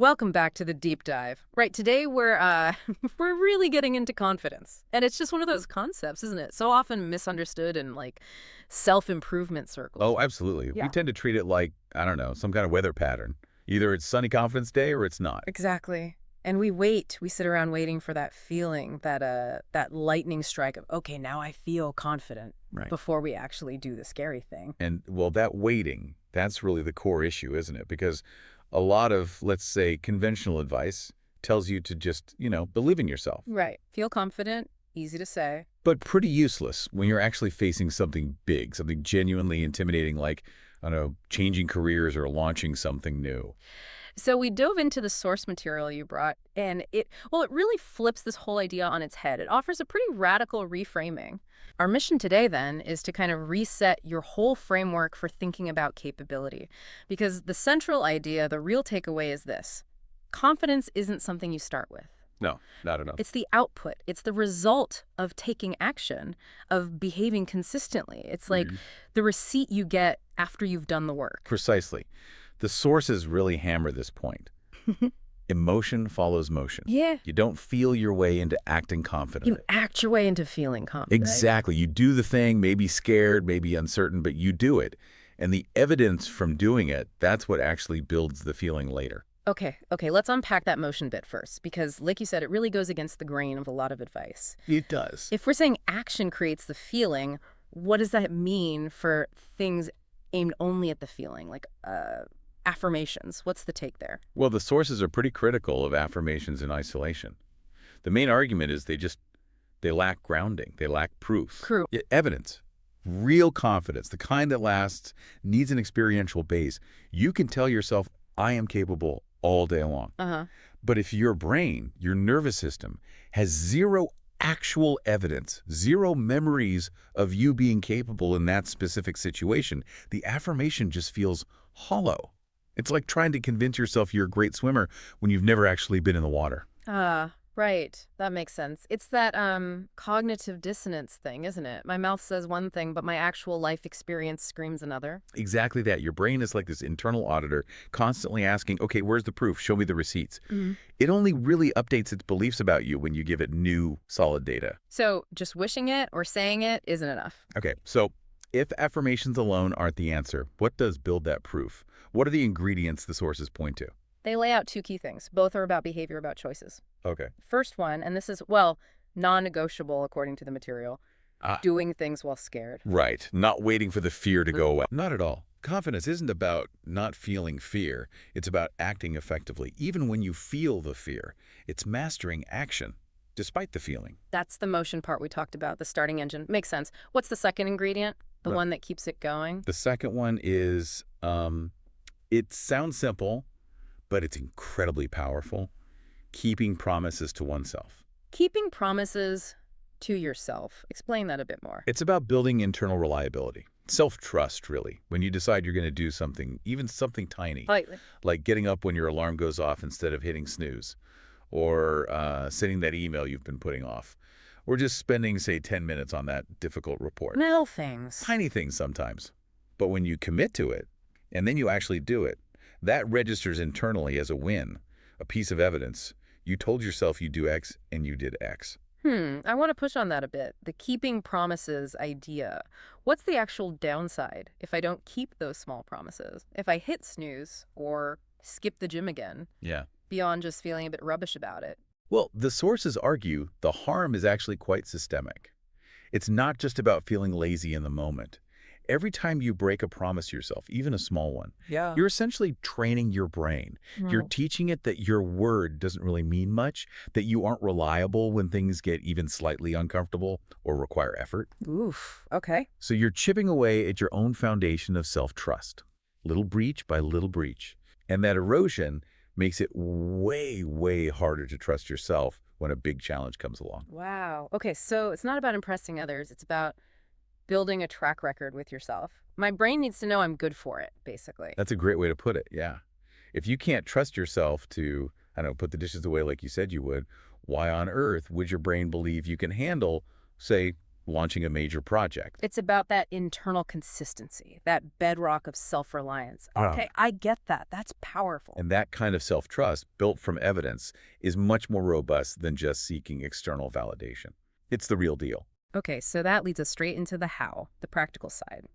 Welcome back to the deep dive. Right, today we're we're really getting into confidence. And it's just one of those concepts, isn't it? So often misunderstood in like self-improvement circles. Oh, absolutely. We Yeah, tend to treat it like, I don't know, some kind of weather pattern. Either it's sunny confidence day or it's not. exactly. And we sit around waiting for that feeling, that lightning strike of, okay, now I feel confident Right. before we actually do the scary thing. And well, that waiting, that's really the core issue, isn't it? Because a lot of, let's say, conventional advice tells you to just, believe in yourself. Right. Feel confident, easy to say. But pretty useless when you're actually facing something big, something genuinely intimidating like, I don't know, changing careers or launching something new. So we dove into the source material you brought, and it really flips this whole idea on its head. It offers a pretty radical reframing. Our mission today, then, is to kind of reset your whole framework for thinking about capability. Because the central idea, the real takeaway is this: confidence isn't something you start with. No, not enough. It's the output. It's the result of taking action, of behaving consistently. It's like the receipt you get after you've done the work. Precisely. The sources really hammer this point. Emotion follows motion. Yeah. You don't feel your way into acting You confidently. act your way into feeling confident. Exactly. You do the thing, maybe scared, maybe uncertain, but you do it. And the evidence from doing it, that's what actually builds the feeling later. Okay, let's unpack that motion bit first, because like you said, it really goes against the grain of a lot of advice. It does. If we're saying action creates the feeling, what does that mean for things aimed only at the feeling, like affirmations? What's the take there? Well, the sources are pretty critical of affirmations in isolation. The main argument is they lack grounding. They lack proof. True. Evidence. Real confidence, the kind that lasts, needs an experiential base. You can tell yourself, I am capable all day long. Uh-huh. But if your brain, your nervous system, has zero actual evidence, zero memories of you being capable in that specific situation, the affirmation just feels hollow. It's like trying to convince yourself you're a great swimmer when you've never actually been in the water. Right. That makes sense. It's that cognitive dissonance thing, isn't it? My mouth says one thing, but my actual life experience screams another. Exactly that. Your brain is like this internal auditor, constantly asking, okay, where's the proof? Show me the receipts. It only really updates its beliefs about you when you give it new, solid data. So just wishing it or saying it isn't enough. Okay, so if affirmations alone aren't the answer, what does build that proof? What are the ingredients the sources point to? They lay out two key things. Both are about behavior, about choices. Okay. First one, and this is, well, non-negotiable according to the material, doing things while scared. Right. Not waiting for the fear to go away. Not at all. Confidence isn't about not feeling fear. It's about acting effectively, even when you feel the fear. It's mastering action, despite the feeling. That's the motion part we talked about, the starting engine. Makes sense. What's the second ingredient? The Right. one that keeps it going? The second one is, it sounds simple, but it's incredibly powerful. Keeping promises to oneself. Keeping promises to yourself. Explain that a bit more. It's about building internal reliability. Self-trust, really, when you decide you're going to do something, even something tiny, Slightly. like getting up when your alarm goes off instead of hitting snooze, or sending that email you've been putting off, or just spending, say, 10 minutes on that difficult report. Little things. Tiny things sometimes. But when you commit to it, and then you actually do it, that registers internally as a win, a piece of evidence. You told yourself you'd do X, and you did X. I want to push on that a bit. The keeping promises idea. What's the actual downside if I don't keep those small promises? If I hit snooze or skip the gym again, Yeah. beyond just feeling a bit rubbish about it? Well, the sources argue the harm is actually quite systemic. It's not just about feeling lazy in the moment. Every time you break a promise to yourself, even a small one, Yeah. you're essentially training your brain. You're teaching it that your word doesn't really mean much, that you aren't reliable when things get even slightly uncomfortable or require effort. Oof. Okay. So you're chipping away at your own foundation of self-trust, little breach by little breach. And that erosion makes it way, way harder to trust yourself when a big challenge comes along. Wow. Okay, so it's not about impressing others. It's about building a track record with yourself. My brain needs to know I'm good for it, basically. That's a great way to put it, yeah. If you can't trust yourself to, I don't know, put the dishes away like you said you would, why on earth would your brain believe you can handle, say, launching a major project. It's about that internal consistency, that bedrock of self-reliance. Okay, I get that. That's powerful. And that kind of self-trust, built from evidence, is much more robust than just seeking external validation. It's the real deal. Okay, so that leads us straight into the how, the practical side.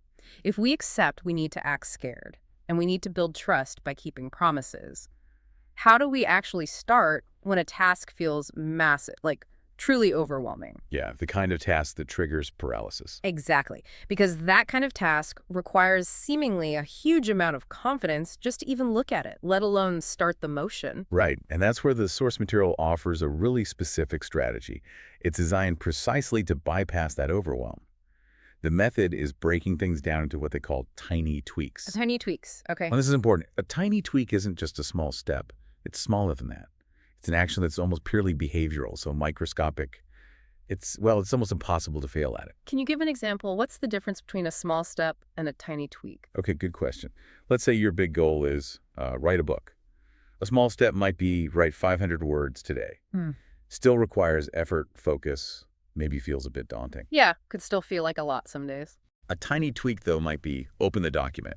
If we accept we need to act scared, and we need to build trust by keeping promises, how do we actually start when a task feels massive, like truly overwhelming? Yeah, the kind of task that triggers paralysis. Exactly, because that kind of task requires seemingly a huge amount of confidence just to even look at it, let alone start the motion. Right, and that's where the source material offers a really specific strategy. It's designed precisely to bypass that overwhelm. The method is breaking things down into what they call tiny tweaks. Tiny tweaks, okay. And this is important. A tiny tweak isn't just a small step. It's smaller than that. It's an action that's almost purely behavioral, so microscopic. It's almost impossible to fail at it. Can you give an example? What's the difference between a small step and a tiny tweak? Okay, good question. Let's say your big goal is write a book. A small step might be write 500 words today. Still requires effort, focus, maybe feels a bit daunting. Yeah, could still feel like a lot some days. A tiny tweak, though, might be open the document,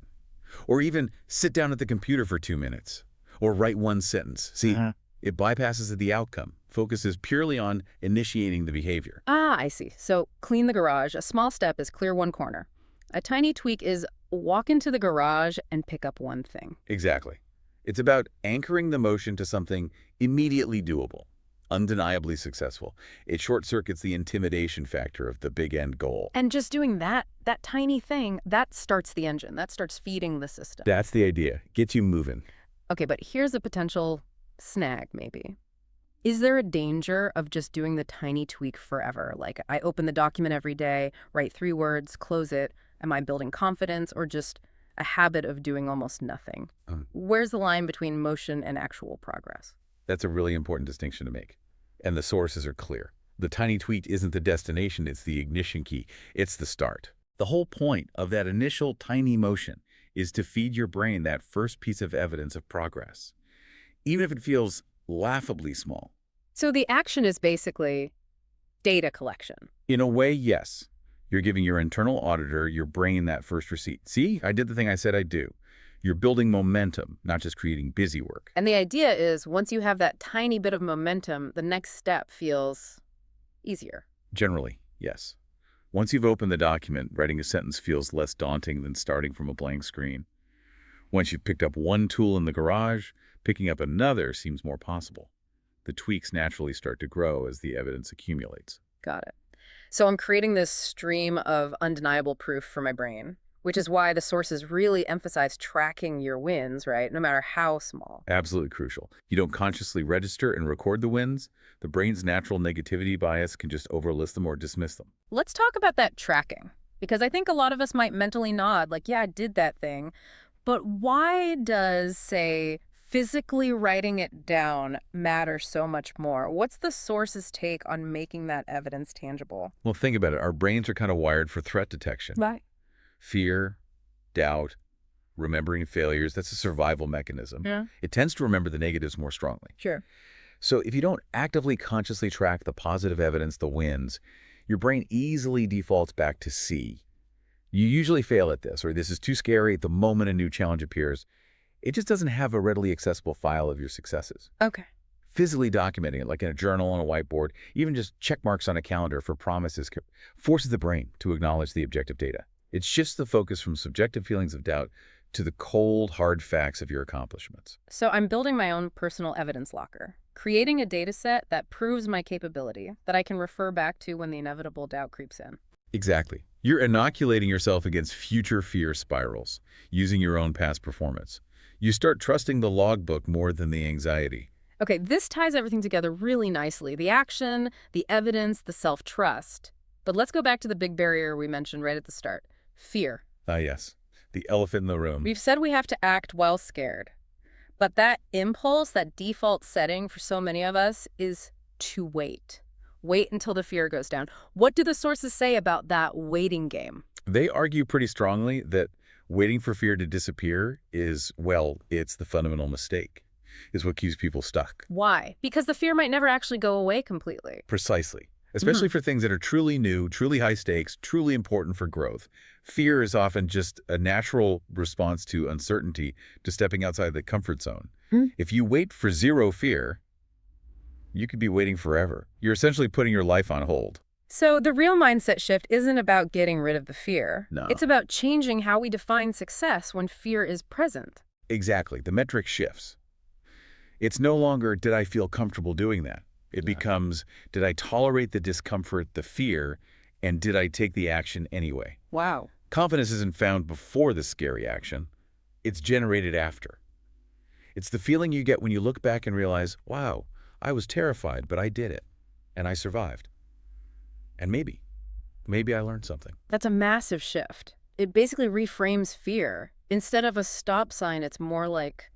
or even sit down at the computer for 2 minutes, or write one sentence. See, it bypasses the outcome, focuses purely on initiating the behavior. Ah, I see. So clean the garage. A small step is clear one corner. A tiny tweak is walk into the garage and pick up one thing. Exactly. It's about anchoring the motion to something immediately doable, undeniably successful. It short-circuits the intimidation factor of the big end goal. And just doing that tiny thing, that starts the engine. That starts feeding the system. That's the idea. Gets you moving. Okay, but here's a potential snag, maybe. Is there a danger of just doing the tiny tweak forever? Like, I open the document every day, write 3 words, close it. Am I building confidence or just a habit of doing almost nothing? Where's the line between motion and actual progress? That's a really important distinction to make. And the sources are clear. The tiny tweak isn't the destination, it's the ignition key. It's the start. The whole point of that initial tiny motion is to feed your brain that first piece of evidence of progress, even if it feels laughably small. So the action is basically data collection. In a way, yes. You're giving your internal auditor, your brain, that first receipt. See, I did the thing I said I'd do. You're building momentum, not just creating busy work. And the idea is once you have that tiny bit of momentum, the next step feels easier. Generally, yes. Once you've opened the document, writing a sentence feels less daunting than starting from a blank screen. Once you've picked up one tool in the garage, picking up another seems more possible. The tweaks naturally start to grow as the evidence accumulates. Got it. So I'm creating this stream of undeniable proof for my brain, which is why the sources really emphasize tracking your wins, right? No matter how small. Absolutely crucial. You don't consciously register and record the wins. The brain's natural negativity bias can just overlist them or dismiss them. Let's talk about that tracking, because I think a lot of us might mentally nod like, yeah, I did that thing. But why does, say, physically writing it down matter so much more? What's the source's take on making that evidence tangible? Well, think about it. Our brains are kind of wired for threat detection. Right. Fear, doubt, remembering failures, that's a survival mechanism. Yeah. It tends to remember the negatives more strongly. Sure. So if you don't actively consciously track the positive evidence, the wins, your brain easily defaults back to C. You usually fail at this, or this is too scary the moment a new challenge appears. It just doesn't have a readily accessible file of your successes. Okay. Physically documenting it, like in a journal on a whiteboard, even just check marks on a calendar for promises, forces the brain to acknowledge the objective data. It shifts the focus from subjective feelings of doubt to the cold, hard facts of your accomplishments. So I'm building my own personal evidence locker, creating a data set that proves my capability, that I can refer back to when the inevitable doubt creeps in. Exactly. You're inoculating yourself against future fear spirals, using your own past performance. You start trusting the logbook more than the anxiety. Okay, this ties everything together really nicely. The action, the evidence, the self-trust. But let's go back to the big barrier we mentioned right at the start. Fear. Ah, yes. The elephant in the room. We've said we have to act while scared. But that impulse, that default setting for so many of us is to wait. Wait until the fear goes down. What do the sources say about that waiting game? They argue pretty strongly that waiting for fear to disappear is, well, it's the fundamental mistake. Is what keeps people stuck. Why? Because the fear might never actually go away completely. Precisely. especially for things that are truly new, truly high stakes, truly important for growth. Fear is often just a natural response to uncertainty, to stepping outside the comfort zone. Mhm. If you wait for zero fear, you could be waiting forever. You're essentially putting your life on hold. So the real mindset shift isn't about getting rid of the fear. No. It's about changing how we define success when fear is present. Exactly. The metric shifts. It's no longer, did I feel comfortable doing that? It becomes, did I tolerate the discomfort, the fear, and did I take the action anyway? Wow. Confidence isn't found before the scary action. It's generated after. It's the feeling you get when you look back and realize, wow, I was terrified, but I did it, and I survived. And maybe I learned something. That's a massive shift. It basically reframes fear. Instead of a stop sign, it's more like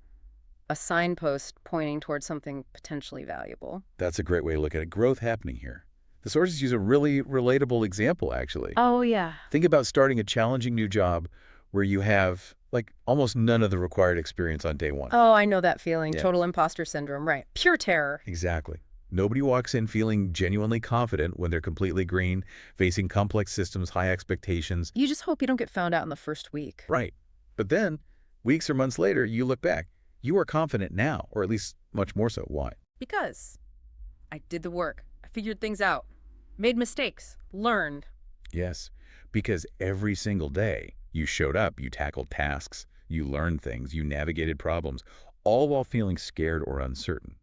a signpost pointing towards something potentially valuable. That's a great way to look at it. Growth happening here. The sources use a really relatable example, actually. Oh, yeah. Think about starting a challenging new job where you have, like, almost none of the required experience on day one. Oh, I know that feeling. Yeah. Total imposter syndrome, right. Pure terror. Exactly. Nobody walks in feeling genuinely confident when they're completely green, facing complex systems, high expectations. You just hope you don't get found out in the first week. Right. But then, weeks or months later, you look back. You are confident now, or at least much more so. Why? Because I did the work. I figured things out. Made mistakes. Learned. Yes, because every single day you showed up, you tackled tasks, you learned things, you navigated problems, all while feeling scared or uncertain.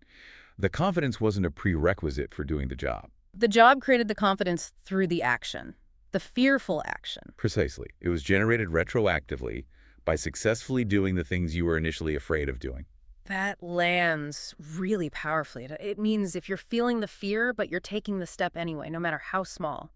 The confidence wasn't a prerequisite for doing the job. The job created the confidence through the action. The fearful action. Precisely. It was generated retroactively by successfully doing the things you were initially afraid of doing. That lands really powerfully. It means if you're feeling the fear, but you're taking the step anyway, no matter how small,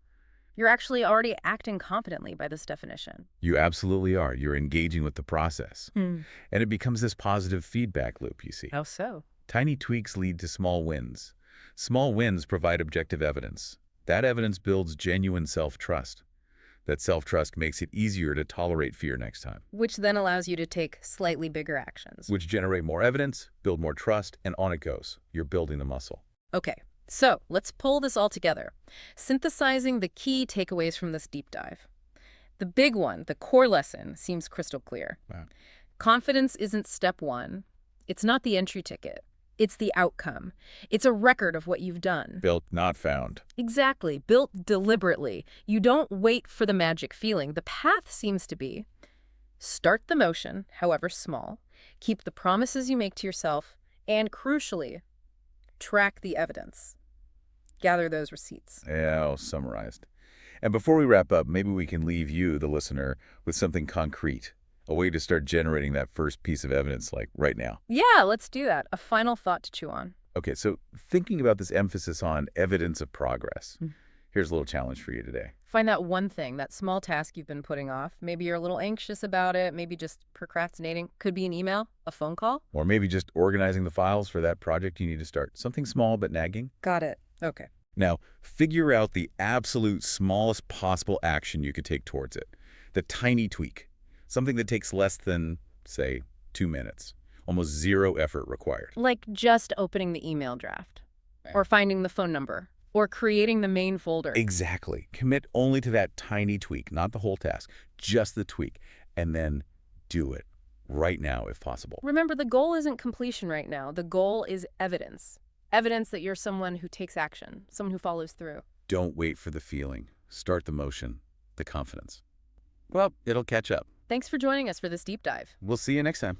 you're actually already acting confidently by this definition. You absolutely are. You're engaging with the process. Hmm. And it becomes this positive feedback loop, you see. How so? Tiny tweaks lead to small wins. Small wins provide objective evidence. That evidence builds genuine self-trust. That self-trust makes it easier to tolerate fear next time, Which then allows you to take slightly bigger actions. which generate more evidence, build more trust, and on it goes. You're building the muscle. Okay, so let's pull this all together. Synthesizing the key takeaways from this deep dive. The big one, the core lesson, seems crystal clear. Wow. Confidence isn't step one. It's not the entry ticket. It's the outcome. It's a record of what you've done. Built, not found. Exactly. Built deliberately. You don't wait for the magic feeling. The path seems to be start the motion, however small, keep the promises you make to yourself, and crucially, track the evidence. Gather those receipts. Yeah, all summarized. And before we wrap up, maybe we can leave you, the listener, with something concrete. A way to start generating that first piece of evidence, like right now. Yeah, let's do that. A final thought to chew on. Okay, so thinking about this emphasis on evidence of progress, Mm. here's a little challenge for you today. Find that one thing, that small task you've been putting off. Maybe you're a little anxious about it, maybe just procrastinating. Could be an email, a phone call. Or maybe just organizing the files for that project you need to start. Something small but nagging. Got it. Okay. Now, figure out the absolute smallest possible action you could take towards it. The tiny tweak. Something that takes less than, say, 2 minutes. Almost zero effort required. Like just opening the email draft, or finding the phone number, or creating the main folder. Exactly. Commit only to that tiny tweak, not the whole task, just the tweak. And then do it right now if possible. Remember, the goal isn't completion right now. The goal is evidence. Evidence that you're someone who takes action, someone who follows through. Don't wait for the feeling. Start the motion, the confidence. Well, it'll catch up. Thanks for joining us for this deep dive. We'll see you next time.